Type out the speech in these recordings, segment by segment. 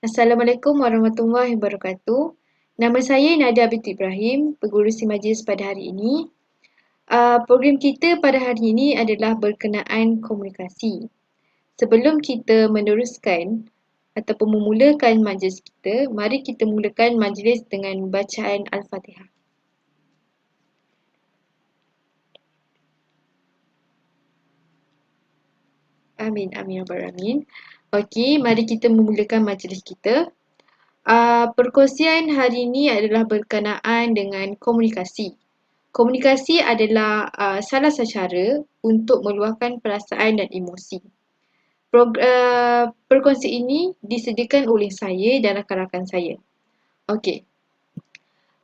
Assalamualaikum warahmatullahi wabarakatuh. Nama saya Nadia binti Ibrahim, pengurusi majlis pada hari ini. Program kita pada hari ini adalah berkenaan komunikasi. Sebelum kita meneruskan ataupun memulakan majlis kita, mari kita mulakan majlis dengan bacaan Al-Fatihah. Amin, amin, ya rabbal alamin. Okey, mari kita memulakan majlis kita. Perkongsian hari ini adalah berkenaan dengan komunikasi. Komunikasi adalah salah satu cara untuk meluahkan perasaan dan emosi. Perkongsian ini disediakan oleh saya dan rakan-rakan saya. Okey.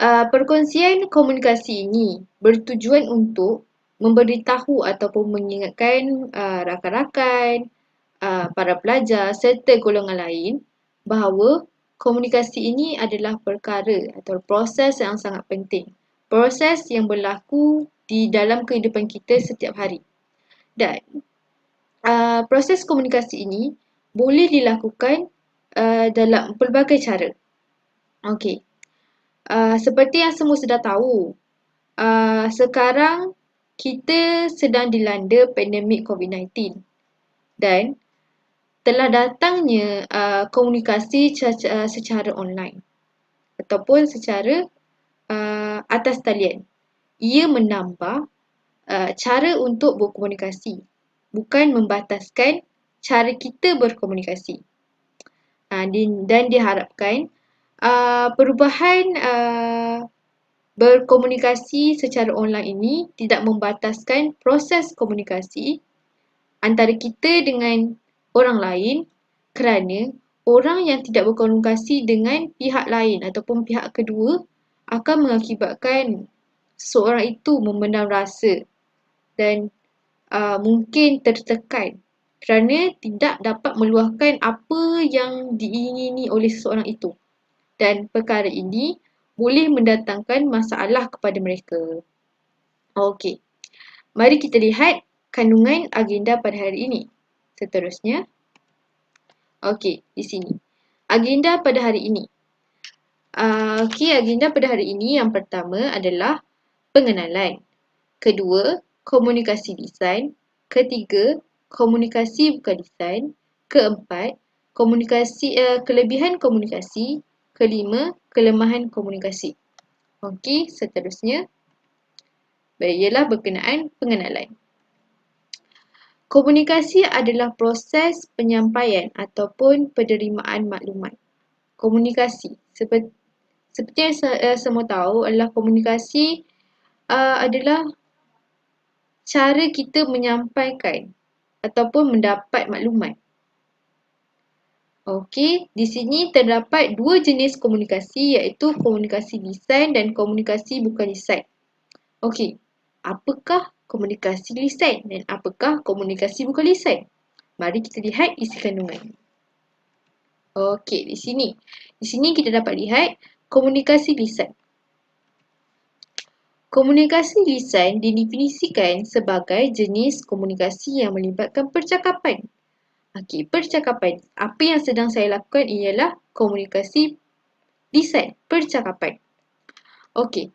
Perkongsian komunikasi ini bertujuan untuk memberitahu ataupun mengingatkan rakan-rakan, para pelajar serta golongan lain bahawa komunikasi ini adalah perkara atau proses yang sangat penting. Proses yang berlaku di dalam kehidupan kita setiap hari. Dan proses komunikasi ini boleh dilakukan dalam pelbagai cara. Okey. Seperti yang semua sudah tahu, sekarang kita sedang dilanda pandemik COVID-19 dan telah datangnya komunikasi secara online ataupun secara atas talian. Ia menambah cara untuk berkomunikasi, bukan membataskan cara kita berkomunikasi. Dan diharapkan perubahan berkomunikasi secara online ini tidak membataskan proses komunikasi antara kita dengan orang lain kerana orang yang tidak berkomunikasi dengan pihak lain ataupun pihak kedua akan mengakibatkan seseorang itu memendam rasa dan mungkin tertekan kerana tidak dapat meluahkan apa yang diingini oleh seseorang itu. Dan perkara ini boleh mendatangkan masalah kepada mereka. Okey. Mari kita lihat kandungan agenda pada hari ini. Seterusnya. Okey, di sini. Agenda pada hari ini. Agenda pada hari ini yang pertama adalah pengenalan. Kedua, komunikasi desain. Ketiga, komunikasi bukan desain. Keempat, kelebihan komunikasi. Kelima, kelemahan komunikasi. Okey, seterusnya ialah berkenaan pengenalan. Komunikasi adalah proses penyampaian ataupun penerimaan maklumat. Komunikasi seperti yang semua tahu adalah komunikasi adalah cara kita menyampaikan ataupun mendapat maklumat. Okey, di sini terdapat dua jenis komunikasi iaitu komunikasi desain dan komunikasi bukan desain. Okey, apakah komunikasi desain dan apakah komunikasi bukan desain? Mari kita lihat isi kandungan. Okey, di sini. Di sini kita dapat lihat komunikasi desain. Komunikasi desain didefinisikan sebagai jenis komunikasi yang melibatkan percakapan. Okey, percakapan. Apa yang sedang saya lakukan ialah komunikasi desain, percakapan. Okey.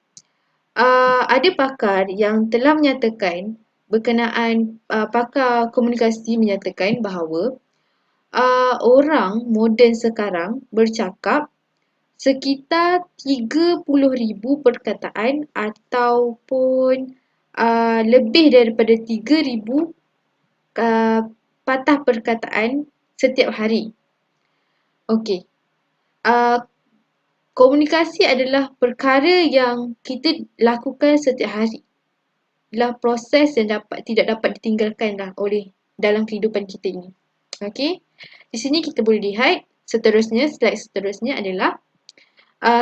Ada pakar yang telah menyatakan berkenaan pakar komunikasi menyatakan bahawa orang moden sekarang bercakap sekitar 30,000 perkataan ataupun lebih daripada 3,000 patah perkataan setiap hari. Okey. Komunikasi adalah perkara yang kita lakukan setiap hari. Adalah proses yang tidak dapat ditinggalkan oleh dalam kehidupan kita ini. Okey. Di sini kita boleh lihat slide seterusnya adalah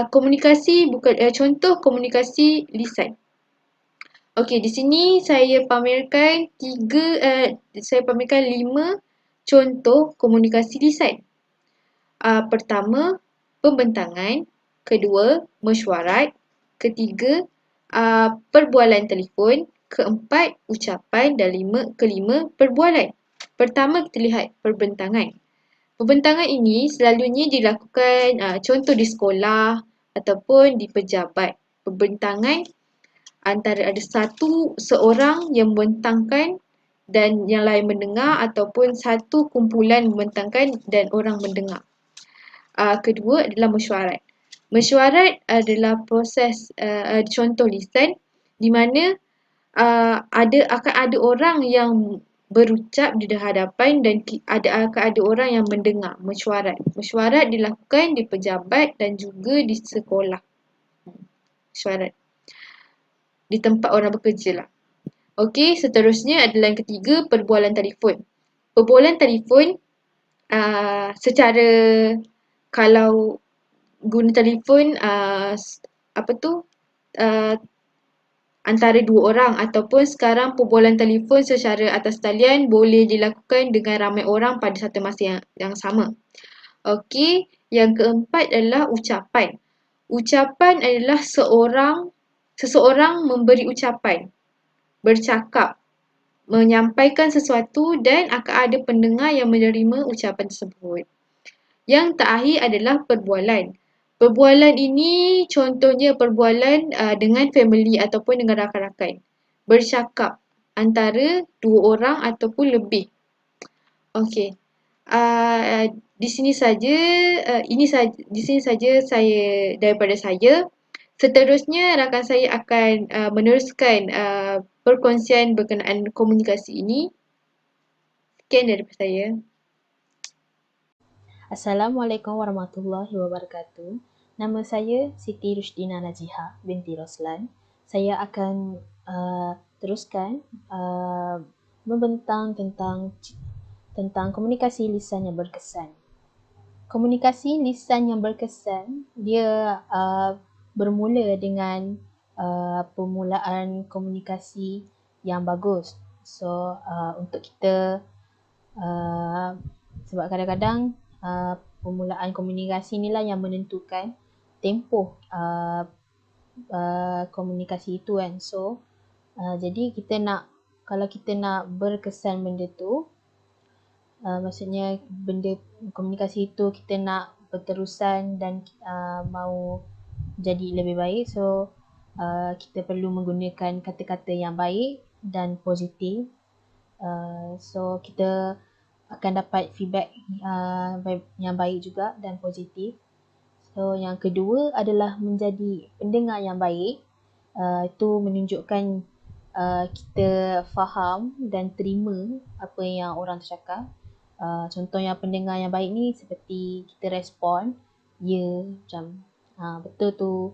komunikasi bukan contoh komunikasi lisan. Okey, di sini saya pamerkan 5 contoh komunikasi lisan. Pertama, pembentangan. Kedua, mesyuarat. Ketiga, perbualan telefon. Keempat, ucapan. Dan kelima, perbualan. Pertama kita lihat perbentangan. Pembentangan ini selalunya dilakukan contoh di sekolah ataupun di pejabat. Pembentangan antara ada seorang yang membentangkan dan yang lain mendengar ataupun satu kumpulan membentangkan dan orang mendengar. Kedua adalah mesyuarat. Mesyuarat adalah proses contoh lisan di mana akan ada orang yang berucap di hadapan dan akan ada orang yang mendengar mesyuarat. Mesyuarat dilakukan di pejabat dan juga di sekolah. Mesyuarat di tempat orang bekerja lah. Okey, seterusnya adalah yang ketiga, perbualan telefon. Perbualan telefon secara kalau guna telefon antara dua orang ataupun sekarang perbualan telefon secara atas talian boleh dilakukan dengan ramai orang pada satu masa yang sama. Okey, yang keempat adalah ucapan. Ucapan adalah seseorang memberi ucapan, bercakap, menyampaikan sesuatu dan akan ada pendengar yang menerima ucapan tersebut. Yang terakhir adalah perbualan. Perbualan ini contohnya perbualan dengan family ataupun dengan rakan-rakan. Bercakap antara dua orang ataupun lebih. Okey. Di sini saja di sini saja saya daripada saya. Seterusnya rakan saya akan meneruskan perkongsian berkenaan komunikasi ini. Sekian daripada saya. Assalamualaikum warahmatullahi wabarakatuh. Nama saya Siti Rushdina Najiha binti Roslan. Saya akan teruskan membentang tentang komunikasi lisan yang berkesan. Komunikasi lisan yang berkesan dia bermula dengan permulaan komunikasi yang bagus. So untuk kita sebab kadang-kadang permulaan komunikasi inilah yang menentukan tempoh komunikasi itu kan. So jadi kalau kita nak berkesan benda tu, maksudnya benda komunikasi itu kita nak berterusan dan mau jadi lebih baik, so kita perlu menggunakan kata-kata yang baik dan positif. So kita akan dapat feedback yang baik juga dan positif. So yang kedua adalah menjadi pendengar yang baik. Itu menunjukkan kita faham dan terima apa yang orang tu cakap. Contohnya pendengar yang baik ni seperti kita respon, ya, macam betul tu.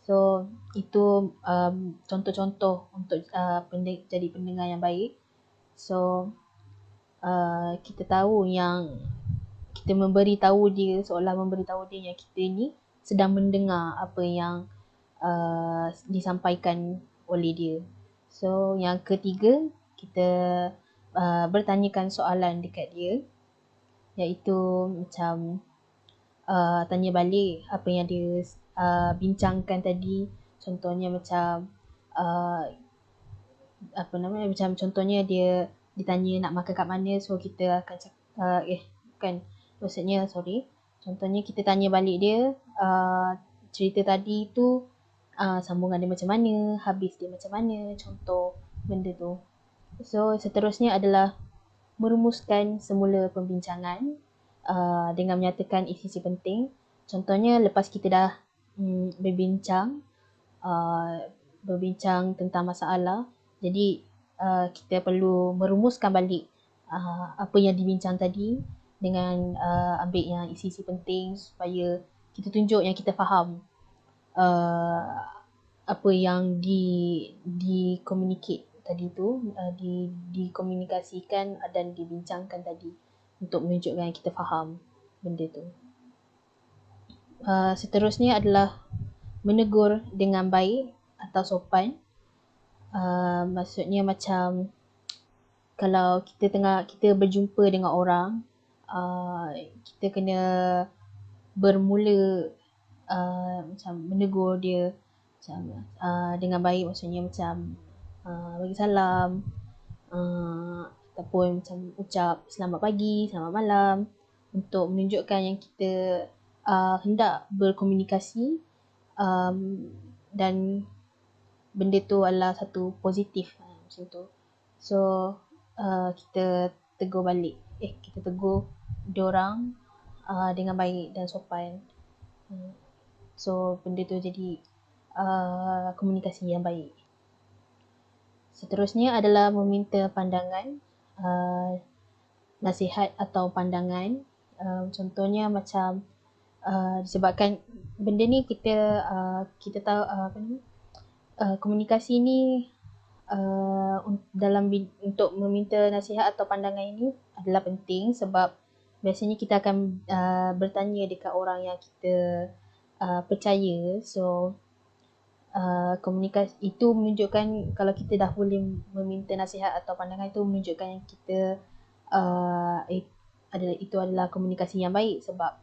So itu contoh-contoh untuk jadi pendengar yang baik. So kita tahu yang kita memberitahu dia, seolah memberitahu dia yang kita ni sedang mendengar apa yang disampaikan oleh dia. So yang ketiga, kita bertanyakan soalan dekat dia, iaitu macam tanya balik apa yang dia bincangkan tadi. Contohnya macam macam contohnya dia ditanya nak makan kat mana, so kita akan contohnya kita tanya balik dia cerita tadi tu sambungan dia macam mana, habis dia macam mana, contoh benda tu. So seterusnya adalah merumuskan semula pembincangan dengan menyatakan isi-isi penting. Contohnya lepas kita dah berbincang tentang masalah, jadi kita perlu merumuskan balik apa yang dibincang tadi dengan ambil yang isi-isi penting supaya kita tunjuk yang kita faham apa yang di-communicate tadi tu, dikomunikasikan dan dibincangkan tadi untuk menunjukkan kita faham benda tu. Seterusnya adalah menegur dengan baik atau sopan. Maksudnya macam kalau kita berjumpa dengan orang, kita kena bermula macam menegur dia macam dengan baik, maksudnya macam bagi salam ataupun macam ucap selamat pagi, selamat malam, untuk menunjukkan yang kita hendak berkomunikasi, dan benda tu adalah satu positif, macam tu. So kita tegur balik, kita tegur diorang dengan baik dan sopan. So benda tu jadi komunikasi yang baik. Seterusnya adalah meminta pandangan, nasihat atau pandangan. Contohnya macam disebabkan benda ni kita tahu komunikasi ni untuk meminta nasihat atau pandangan ini adalah penting, sebab biasanya kita akan bertanya dekat orang yang kita percaya. So komunikasi itu menunjukkan kalau kita dah boleh meminta nasihat atau pandangan, itu menunjukkan yang kita itu adalah komunikasi yang baik, sebab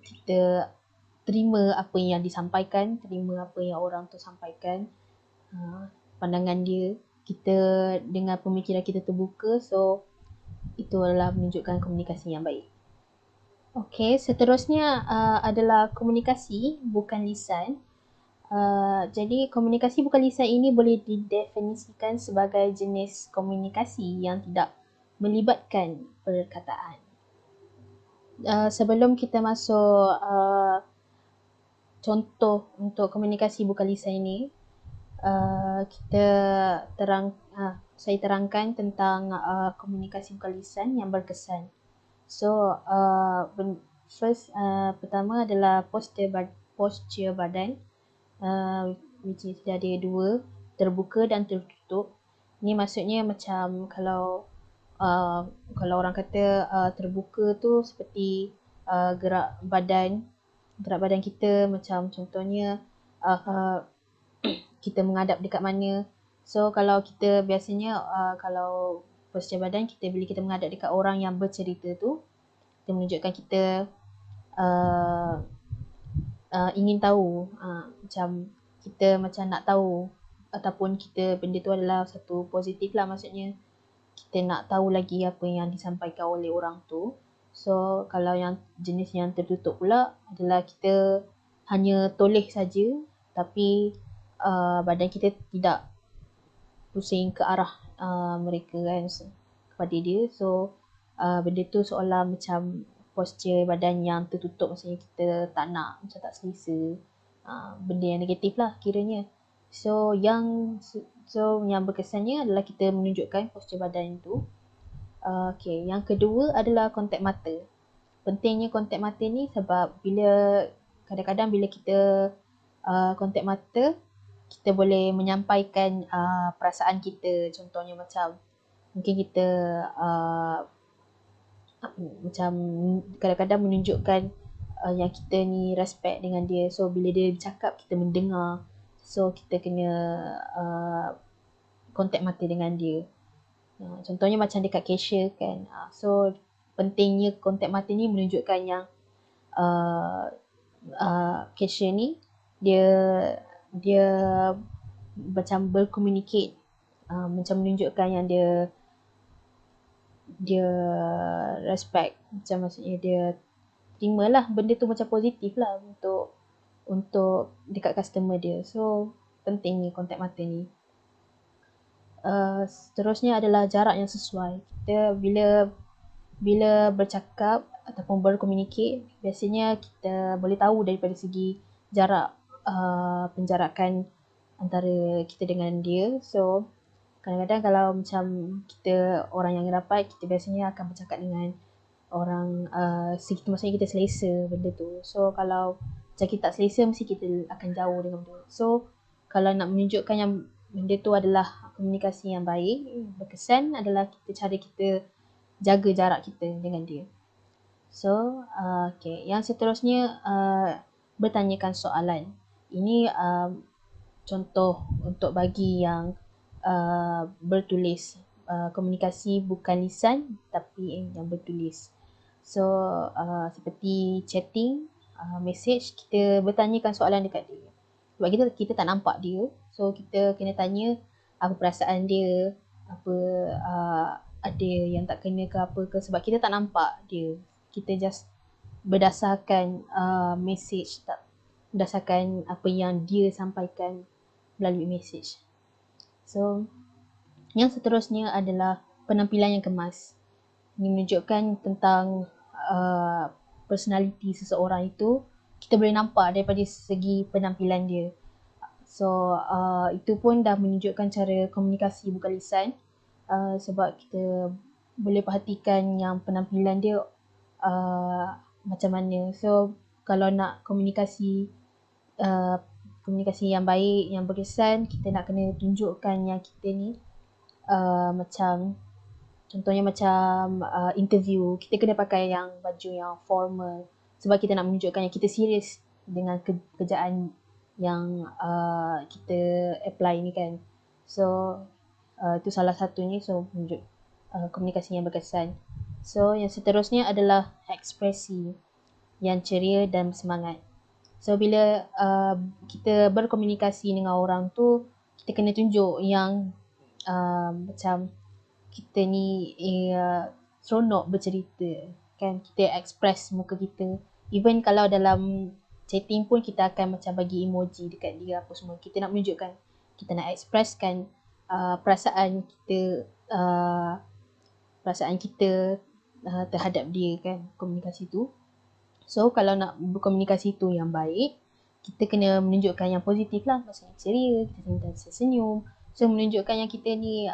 kita terima apa yang disampaikan, terima apa yang orang tu sampaikan, pandangan dia, kita dengan pemikiran kita terbuka. So itu adalah menunjukkan komunikasi yang baik. Okey, seterusnya adalah komunikasi bukan lisan. Jadi komunikasi bukan lisan ini boleh didefinisikan sebagai jenis komunikasi yang tidak melibatkan perkataan. Sebelum kita masuk contoh untuk komunikasi bukan lisan ini, saya terangkan tentang komunikasi bukan lisan yang berkesan. So pertama adalah posture badan, which is dia ada dua, terbuka dan tertutup. Ni maksudnya macam kalau orang kata terbuka tu seperti gerak badan kita, macam contohnya kita menghadap dekat mana. So kalau kita biasanya kalau posture badan kita, bila kita menghadap dekat orang yang bercerita tu, kita menunjukkan kita ingin tahu, macam kita macam nak tahu, ataupun kita benda tu adalah satu positif lah, maksudnya kita nak tahu lagi apa yang disampaikan oleh orang tu. So kalau yang jenis yang tertutup pula adalah kita hanya toleh saja, tapi badan kita tidak pusing ke arah mereka kan, kepada dia. So benda tu seolah macam posture badan yang tertutup, maksudnya kita tak nak, macam tak selesa, benda yang negatif lah kiranya. So yang berkesannya adalah kita menunjukkan posture badan itu. Okay, yang kedua adalah kontak mata. Pentingnya kontak mata ni sebab kadang-kadang bila kita kontak mata, kita boleh menyampaikan perasaan kita. Contohnya macam mungkin kita macam kadang-kadang menunjukkan yang kita ni respect dengan dia. So bila dia bercakap, kita mendengar. So kita kena kontak mata dengan dia. Contohnya macam dekat cashier kan. So pentingnya kontak mata ni menunjukkan yang cashier ni dia macam berkomunicate, macam menunjukkan yang dia respect, macam maksudnya dia terimalah benda tu macam positif lah untuk dekat customer dia. So penting ni kontak mata ni. Seterusnya adalah jarak yang sesuai. Kita bila bercakap ataupun berkomunikasi, biasanya kita boleh tahu daripada segi jarak, penjarakan antara kita dengan dia. So kadang-kadang kalau macam kita orang yang rapat, kita biasanya akan bercakap dengan orang segitu, maksudnya kita selesa benda tu. So kalau macam kita tak selesa, mesti kita akan jauh dengan benda. So kalau nak menunjukkan yang benda tu adalah komunikasi yang baik, berkesan, adalah cara kita jaga jarak kita dengan dia. So okay, yang seterusnya bertanyakan soalan. Ini contoh untuk bagi yang bertulis, komunikasi bukan lisan tapi yang bertulis. So seperti chatting, message, kita bertanyakan soalan dekat dia. Sebab kita tak nampak dia, so kita kena tanya apa perasaan dia, ada yang tak kena ke apa ke, sebab kita tak nampak dia. Kita just berdasarkan message, tak berdasarkan apa yang dia sampaikan melalui message. So, yang seterusnya adalah penampilan yang kemas. Ini menunjukkan tentang personality seseorang itu. Kita boleh nampak daripada segi penampilan dia. So, itu pun dah menunjukkan cara komunikasi bukan lisan. Sebab kita boleh perhatikan yang penampilan dia macam mana. So, kalau nak komunikasi yang baik, yang berkesan, kita nak kena tunjukkan yang kita ni macam, contohnya macam interview, kita kena pakai yang baju yang formal sebab kita nak menunjukkan yang kita serius dengan kerjaan yang kita apply ni kan. So itu salah satunya, so menunjuk komunikasi yang berkesan. So yang seterusnya adalah ekspresi yang ceria dan semangat. So bila kita berkomunikasi dengan orang tu, kita kena tunjuk yang macam kita ni seronok bercerita kan, kita express muka kita. Even kalau dalam chatting pun kita akan macam bagi emoji dekat dia apa semua. Kita nak menunjukkan, kita nak expresskan perasaan kita terhadap dia kan, komunikasi tu. So kalau nak berkomunikasi tu yang baik, kita kena menunjukkan yang positif lah, maksudnya ceria, kita sentiasa senyum. So menunjukkan yang kita ni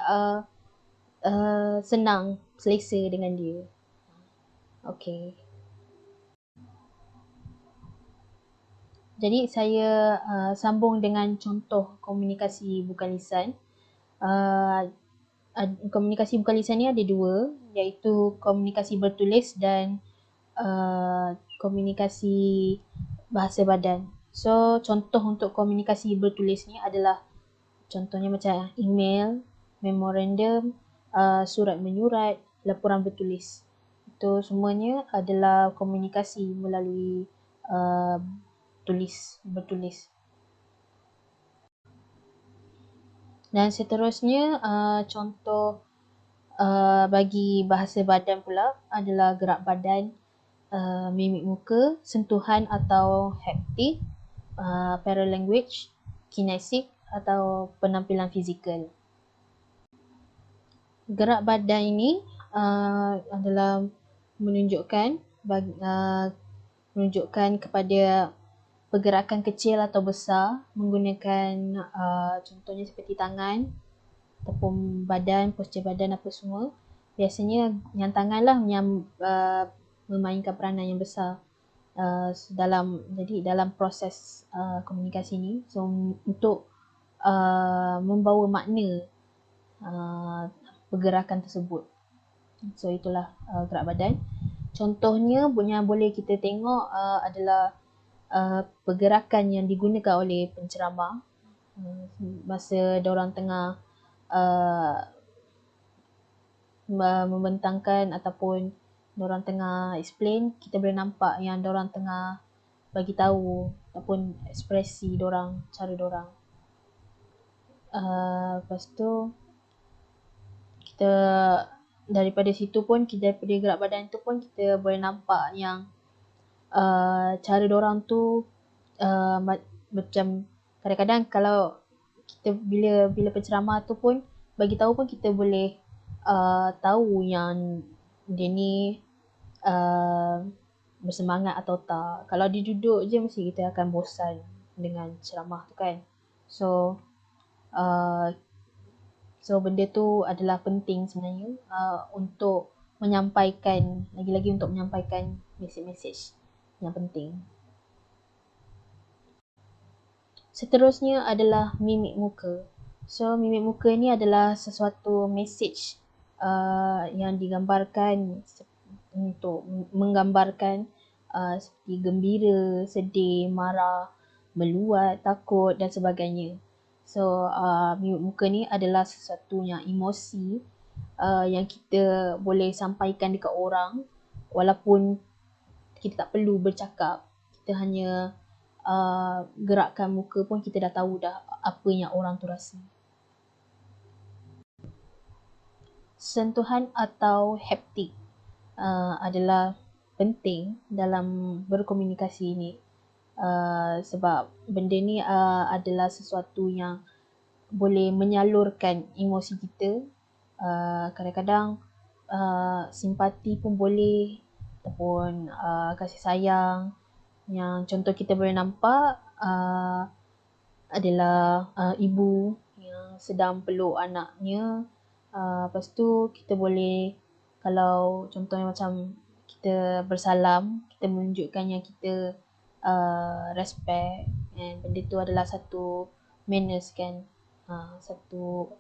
senang, selesa dengan dia. Okay. Jadi saya sambung dengan contoh komunikasi bukan lisan. Komunikasi bukan lisan ni ada dua, iaitu komunikasi bertulis dan komunikasi bahasa badan. So contoh untuk komunikasi bertulis ni adalah contohnya macam email, memorandum, surat menyurat, laporan bertulis. Itu semuanya adalah komunikasi melalui bertulis. Dan seterusnya contoh bagi bahasa badan pula adalah gerak badan, mimik muka, sentuhan atau haptik, paralanguage, kinesik atau penampilan fizikal. Gerak badan ini adalah menunjukkan kepada pergerakan kecil atau besar menggunakan contohnya seperti tangan ataupun badan, postur badan apa semua. Biasanya yang tangan lah yang memainkan peranan yang besar dalam proses komunikasi ni. So untuk membawa makna pergerakan tersebut. So itulah gerak badan. Contohnya yang boleh kita tengok adalah pergerakan yang digunakan oleh penceramah masa diorang tengah membentangkan ataupun diorang tengah explain. Kita boleh nampak yang diorang tengah bagi tahu ataupun ekspresi diorang, cara diorang. Lepas tu kita daripada situ pun, daripada gerak badan tu pun kita boleh nampak yang cara diorang tu macam kadang-kadang kalau kita bila penceramah tu pun bagi tahu pun kita boleh tahu yang dia ni bersemangat atau tak. Kalau dia duduk je mesti kita akan bosan dengan ceramah tu kan. So benda tu adalah penting sebenarnya untuk menyampaikan, lagi-lagi untuk menyampaikan mesej-mesej yang penting. Seterusnya adalah mimik muka. So mimik muka ni adalah sesuatu mesej yang digambarkan untuk menggambarkan seperti gembira, sedih, marah, meluat, takut dan sebagainya. So mimik muka ni adalah sesuatu yang emosi yang kita boleh sampaikan dekat orang walaupun kita tak perlu bercakap. Kita hanya gerakkan muka pun kita dah tahu dah apa yang orang tu rasa. sentuhan atau haptik adalah penting dalam berkomunikasi ini. Sebab benda ni adalah sesuatu yang boleh menyalurkan emosi kita. Kadang-kadang simpati pun boleh, ataupun kasih sayang. Yang contoh kita boleh nampak adalah ibu yang sedang peluk anaknya. Lepas tu kita boleh, kalau contohnya macam kita bersalam, kita menunjukkan yang kita respect, and benda tu adalah satu manners kan, satu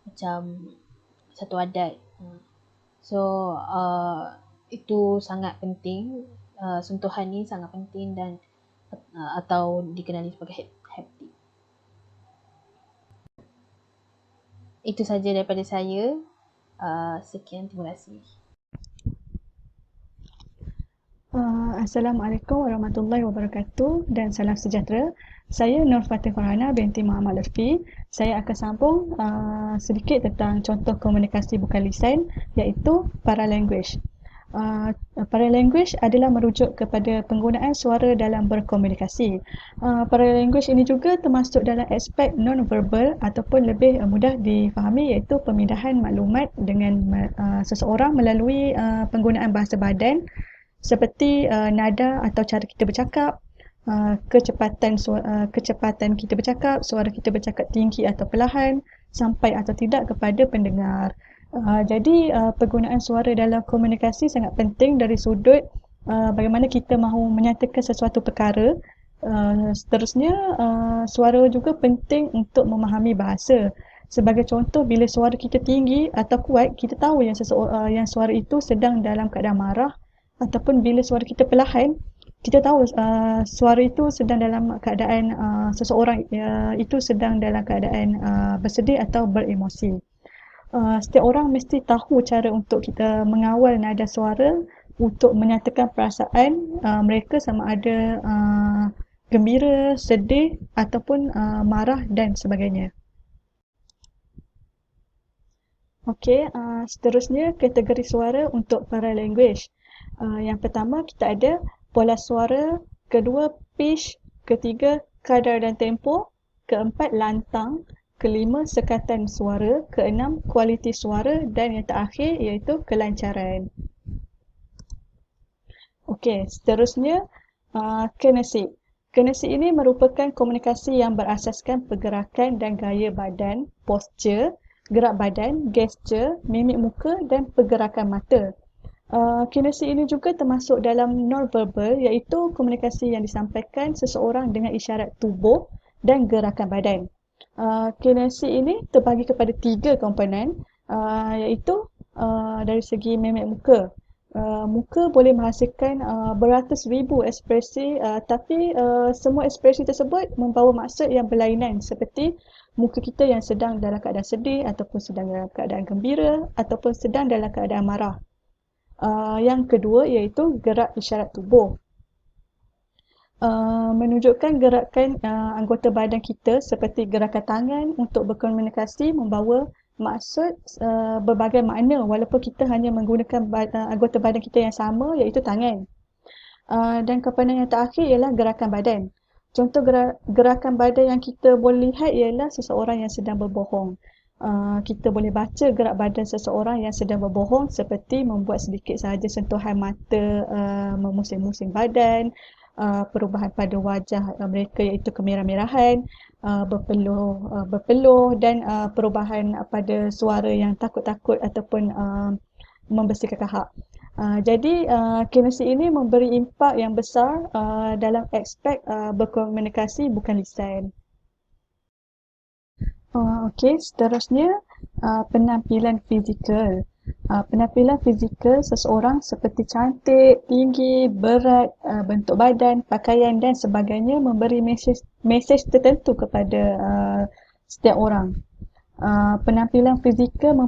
macam satu adat. So itu sangat penting, sentuhan ni sangat penting dan atau dikenali sebagai haptik. Itu saja daripada saya. Sekian, terima kasih. Assalamualaikum warahmatullahi wabarakatuh dan salam sejahtera. Saya Nur Fatih Farhana binti Muhammad Lutfi. Saya akan sambung sedikit tentang contoh komunikasi bukan lisan, iaitu paralanguage. Paralanguage adalah merujuk kepada penggunaan suara dalam berkomunikasi. Paralanguage ini juga termasuk dalam aspek non-verbal ataupun lebih mudah difahami, iaitu pemindahan maklumat dengan seseorang melalui penggunaan bahasa badan seperti nada atau cara kita bercakap, kecepatan kita bercakap, suara kita bercakap tinggi atau perlahan, sampai atau tidak kepada pendengar. Jadi penggunaan suara dalam komunikasi sangat penting dari sudut bagaimana kita mahu menyatakan sesuatu perkara. Seterusnya, suara juga penting untuk memahami bahasa. Sebagai contoh, bila suara kita tinggi atau kuat, kita tahu yang suara itu sedang dalam keadaan marah, ataupun bila suara kita perlahan, kita tahu suara itu sedang dalam keadaan seseorang itu sedang dalam keadaan bersedih atau beremosi. Setiap orang mesti tahu cara untuk kita mengawal nada suara untuk menyatakan perasaan mereka, sama ada gembira, sedih ataupun marah dan sebagainya. Okey, seterusnya kategori suara untuk paralanguage. Yang pertama kita ada pola suara, kedua pitch, ketiga kadar dan tempo, keempat lantang, kelima sekatan suara, keenam kualiti suara dan yang terakhir iaitu kelancaran. Okey, seterusnya kinesik. Kinesik ini merupakan komunikasi yang berasaskan pergerakan dan gaya badan, posture, gerak badan, gesture, mimik muka dan pergerakan mata. Kinesik ini juga termasuk dalam non-verbal, iaitu komunikasi yang disampaikan seseorang dengan isyarat tubuh dan gerakan badan. Kinesik ini terbagi kepada 3 komponen, iaitu dari segi mimik muka. Muka boleh menghasilkan beratus ribu ekspresi, tapi semua ekspresi tersebut membawa maksud yang berlainan, seperti muka kita yang sedang dalam keadaan sedih, ataupun sedang dalam keadaan gembira, ataupun sedang dalam keadaan marah. Yang kedua iaitu gerak isyarat tubuh. Menunjukkan gerakan anggota badan kita seperti gerakan tangan untuk berkomunikasi membawa maksud berbagai makna walaupun kita hanya menggunakan anggota badan kita yang sama, iaitu tangan. Dan komponen yang terakhir ialah gerakan badan. Contoh gerakan badan yang kita boleh lihat ialah seseorang yang sedang berbohong. Kita boleh baca gerak badan seseorang yang sedang berbohong seperti membuat sedikit sahaja sentuhan mata, memusing-musing badan, perubahan pada wajah mereka iaitu kemerah-merahan, berpeluh dan perubahan pada suara yang takut-takut ataupun membersihkan kahak. Jadi kinesik ini memberi impak yang besar dalam aspek berkomunikasi bukan lisan. Okey, seterusnya penampilan fizikal. Penampilan fizikal seseorang seperti cantik, tinggi, berat, bentuk badan, pakaian dan sebagainya memberi mesej tertentu kepada setiap orang. Penampilan fizikal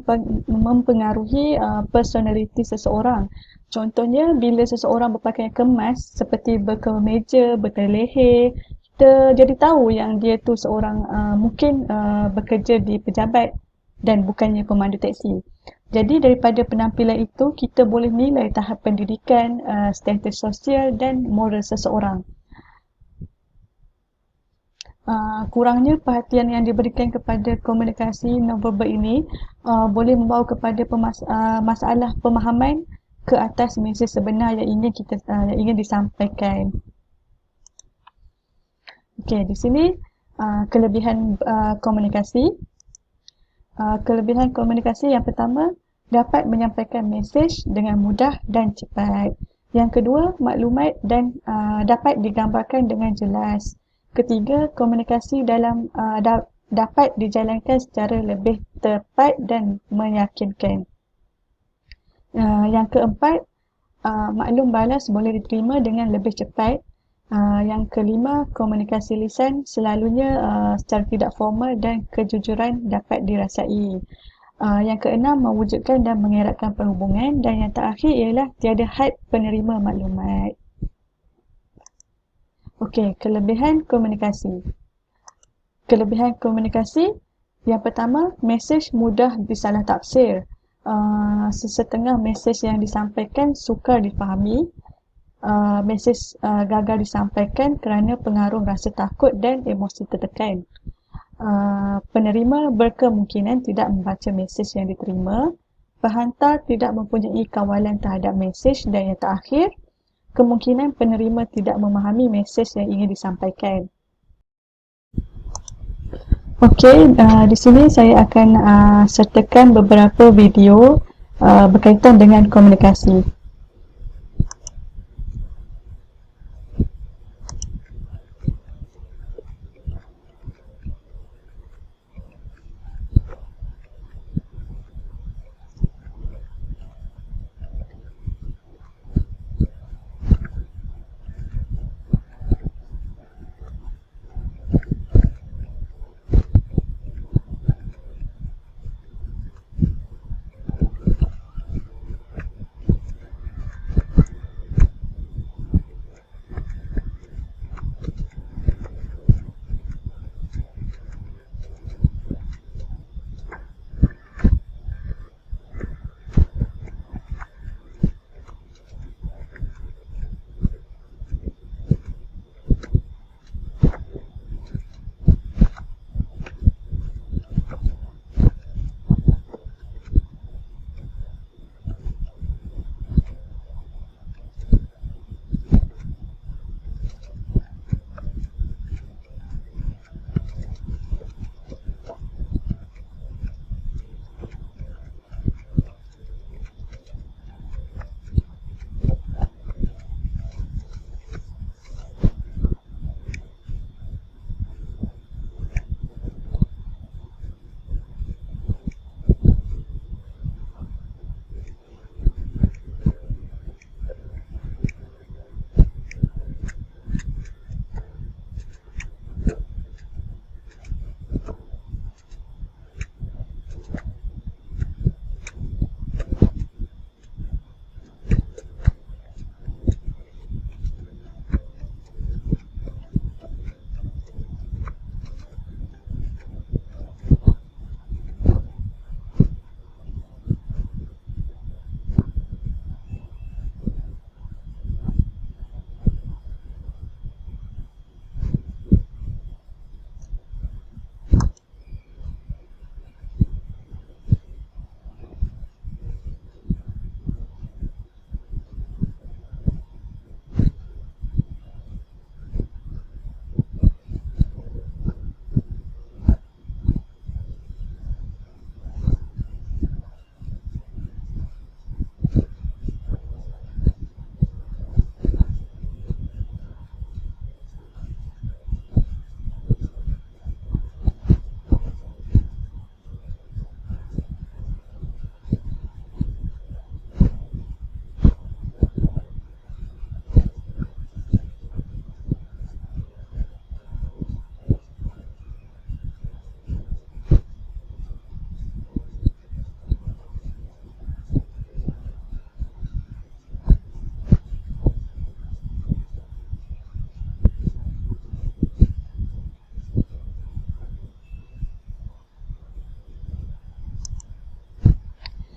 mempengaruhi personaliti seseorang. Contohnya, bila seseorang berpakaian kemas seperti berkemeja, bertali leher, kita jadi tahu yang dia tu seorang mungkin bekerja di pejabat dan bukannya pemandu teksi. Jadi daripada penampilan itu, kita boleh nilai tahap pendidikan, status sosial dan moral seseorang. Kurangnya perhatian yang diberikan kepada komunikasi nonverbal ini boleh membawa kepada masalah pemahaman ke atas mesej sebenar yang ingin disampaikan. Okey, di sini kelebihan komunikasi. Kelebihan komunikasi yang pertama, dapat menyampaikan mesej dengan mudah dan cepat. Yang kedua, maklumat dan dapat digambarkan dengan jelas. Ketiga, komunikasi dapat dijalankan secara lebih tepat dan meyakinkan. Yang keempat, maklum balas boleh diterima dengan lebih cepat. Yang kelima, komunikasi lisan selalunya secara tidak formal dan kejujuran dapat dirasai. Yang keenam, mewujudkan dan mengeratkan perhubungan. Dan yang terakhir ialah tiada had penerima maklumat. Okey, kelebihan komunikasi. Kelebihan komunikasi yang pertama, mesej mudah disalah tafsir. Sesetengah mesej yang disampaikan sukar difahami. Mesej gagal disampaikan kerana pengaruh rasa takut dan emosi tertekan. Penerima berkemungkinan tidak membaca mesej yang diterima. Penghantar tidak mempunyai kawalan terhadap mesej. Dan yang terakhir, kemungkinan penerima tidak memahami mesej yang ingin disampaikan. Okey, di sini saya akan sertakan beberapa video berkaitan dengan komunikasi.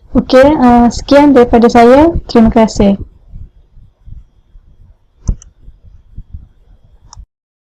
Okey, sekian daripada saya. Terima kasih.